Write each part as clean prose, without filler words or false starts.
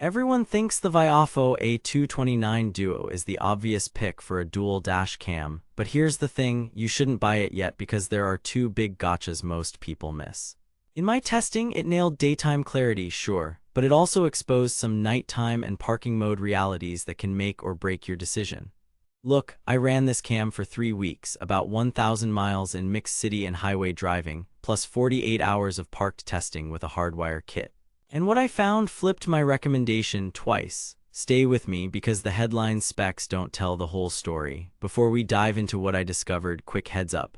Everyone thinks the Viofo A229 Duo is the obvious pick for a dual dash cam, but here's the thing, you shouldn't buy it yet because there are two big gotchas most people miss. In my testing, it nailed daytime clarity, sure, but it also exposed some nighttime and parking mode realities that can make or break your decision. Look, I ran this cam for 3 weeks, about 1,000 miles in mixed city and highway driving, plus 48 hours of parked testing with a hardwire kit. And what I found flipped my recommendation twice. Stay with me because the headline specs don't tell the whole story. Before we dive into what I discovered, quick heads up.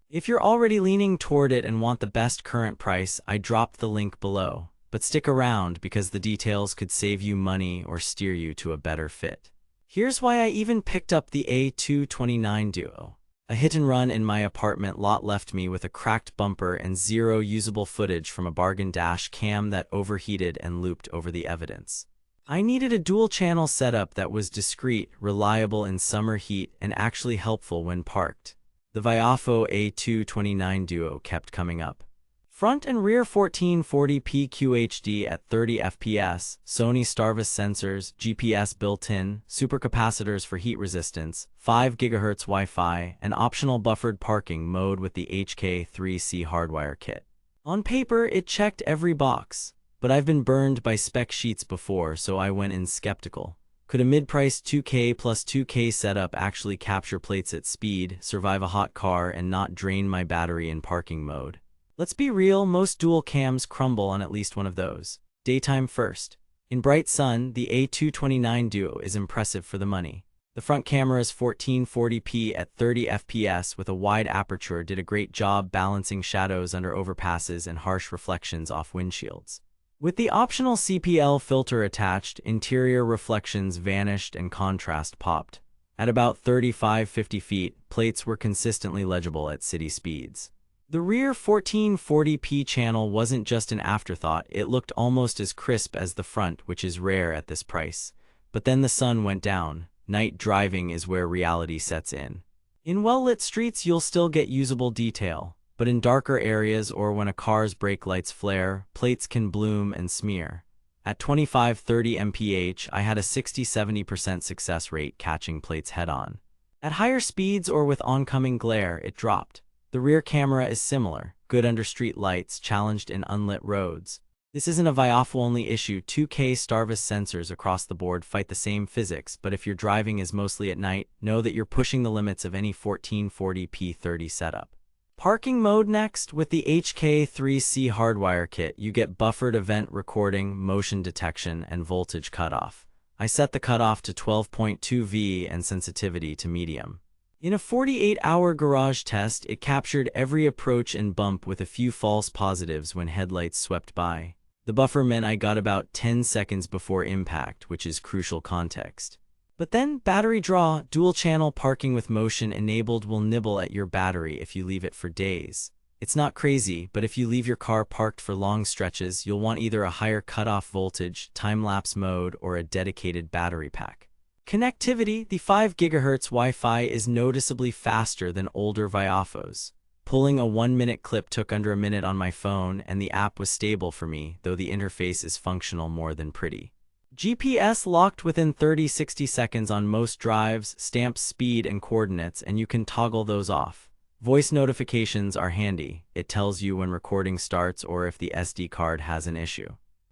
If you're already leaning toward it and want the best current price, I dropped the link below. But stick around because the details could save you money or steer you to a better fit. Here's why I even picked up the A229 Duo. A hit and run in my apartment lot left me with a cracked bumper and zero usable footage from a bargain dash cam that overheated and looped over the evidence. I needed a dual-channel setup that was discreet, reliable in summer heat, and actually helpful when parked. The Viofo A229 Duo kept coming up. Front and rear 1440p QHD at 30 fps, Sony Starvis sensors, GPS built-in, supercapacitors for heat resistance, 5 GHz Wi-Fi, and optional buffered parking mode with the HK3C hardwire kit. On paper, it checked every box, but I've been burned by spec sheets before, so I went in skeptical. Could a mid-priced 2K plus 2K setup actually capture plates at speed, survive a hot car, and not drain my battery in parking mode? Let's be real, most dual cams crumble on at least one of those. Daytime first. In bright sun, the A229 Duo is impressive for the money. The front camera's 1440p at 30 fps with a wide aperture did a great job balancing shadows under overpasses and harsh reflections off windshields. With the optional CPL filter attached, interior reflections vanished and contrast popped. At about 35-50 feet, plates were consistently legible at city speeds. The rear 1440p channel wasn't just an afterthought, it looked almost as crisp as the front, which is rare at this price. But then the sun went down. Night driving is where reality sets in. In well-lit streets, you'll still get usable detail, but in darker areas or when a car's brake lights flare, plates can bloom and smear. At 25-30 mph, I had a 60-70% success rate catching plates head-on. At higher speeds or with oncoming glare, it dropped. The rear camera is similar, good under street lights, challenged in unlit roads. This isn't a Viofo-only issue, 2K Starvis sensors across the board fight the same physics, but if your driving is mostly at night, know that you're pushing the limits of any 1440p 30 setup. Parking mode next. With the HK3C hardwire kit, you get buffered event recording, motion detection, and voltage cutoff. I set the cutoff to 12.2 V and sensitivity to medium. In a 48-hour garage test, it captured every approach and bump with a few false positives when headlights swept by. The buffer meant I got about 10 seconds before impact, which is crucial context. But then, battery draw, dual-channel parking with motion enabled will nibble at your battery if you leave it for days. It's not crazy, but if you leave your car parked for long stretches, you'll want either a higher cutoff voltage, time-lapse mode, or a dedicated battery pack. Connectivity. The 5 GHz Wi-Fi is noticeably faster than older Viofos. Pulling a 1-minute clip took under a minute on my phone, and the app was stable for me, though the interface is functional more than pretty. GPS locked within 30-60 seconds on most drives, stamps speed and coordinates, and you can toggle those off. Voice notifications are handy. It tells you when recording starts or if the SD card has an issue.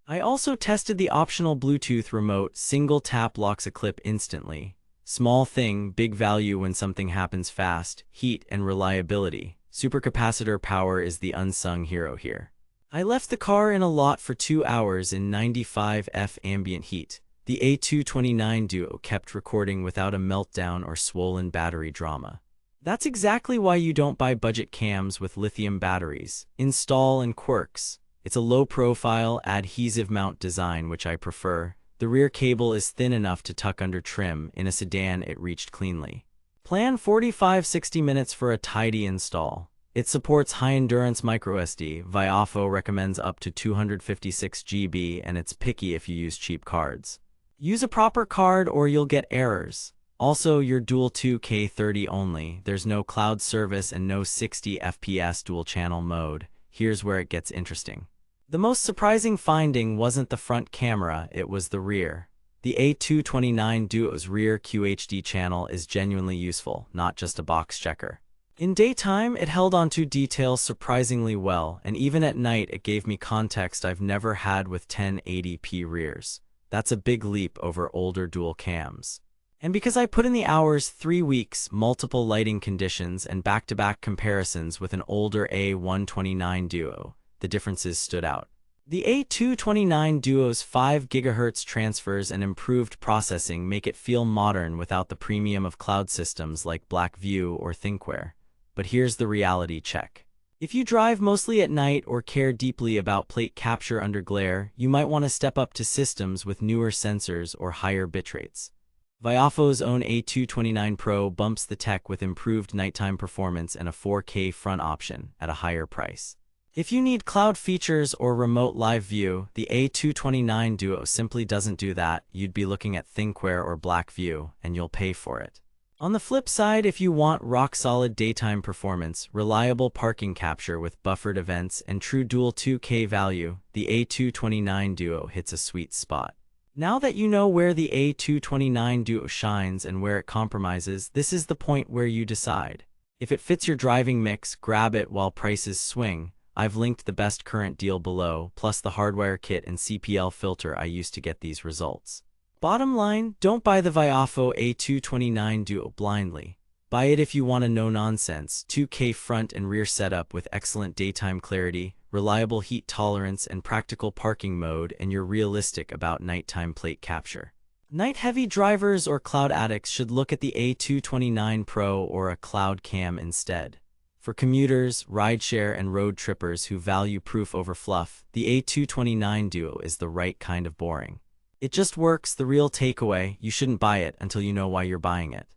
I also tested the optional Bluetooth remote. Single tap locks a clip instantly. Small thing, big value when something happens fast. Heat and reliability. Supercapacitor power is the unsung hero here. I left the car in a lot for 2 hours in 95°F ambient heat. The A229 Duo kept recording without a meltdown or swollen battery drama. That's exactly why you don't buy budget cams with lithium batteries. Install and quirks. It's a low-profile, adhesive mount design, which I prefer. The rear cable is thin enough to tuck under trim. In a sedan, it reached cleanly. Plan 45-60 minutes for a tidy install. It supports high-endurance microSD. Viofo recommends up to 256 GB, and it's picky if you use cheap cards. Use a proper card or you'll get errors. Also, you're dual 2K30 only. There's no cloud service and no 60 FPS dual-channel mode. Here's where it gets interesting. The most surprising finding wasn't the front camera, it was the rear. The A229 Duo's rear QHD channel is genuinely useful, not just a box checker. In daytime, it held onto details surprisingly well, and even at night it gave me context I've never had with 1080p rears. That's a big leap over older dual cams. And because I put in the hours, 3 weeks, multiple lighting conditions, and back-to-back comparisons with an older A129 Duo, the differences stood out. The A229 Duo's 5 GHz transfers and improved processing make it feel modern without the premium of cloud systems like Blackview or Thinkware. But here's the reality check. If you drive mostly at night or care deeply about plate capture under glare, you might want to step up to systems with newer sensors or higher bitrates. Viofo's own A229 Pro bumps the tech with improved nighttime performance and a 4K front option at a higher price. If you need cloud features or remote live view, the A229 Duo simply doesn't do that. You'd be looking at Thinkware or Blackview, and you'll pay for it. On the flip side, if you want rock-solid daytime performance, reliable parking capture with buffered events, and true dual 2K value, the A229 Duo hits a sweet spot. Now that you know where the A229 Duo shines and where it compromises, this is the point where you decide. If it fits your driving mix, grab it while prices swing. I've linked the best current deal below, plus the hardwire kit and CPL filter I used to get these results. Bottom line, don't buy the Viofo A229 Duo blindly. Buy it if you want a no-nonsense, 2K front and rear setup with excellent daytime clarity, reliable heat tolerance, and practical parking mode, and you're realistic about nighttime plate capture. Night-heavy drivers or cloud addicts should look at the A229 Pro or a cloud cam instead. For commuters, rideshare, and road trippers who value proof over fluff, the A229 Duo is the right kind of boring. It just works. The real takeaway, you shouldn't buy it until you know why you're buying it.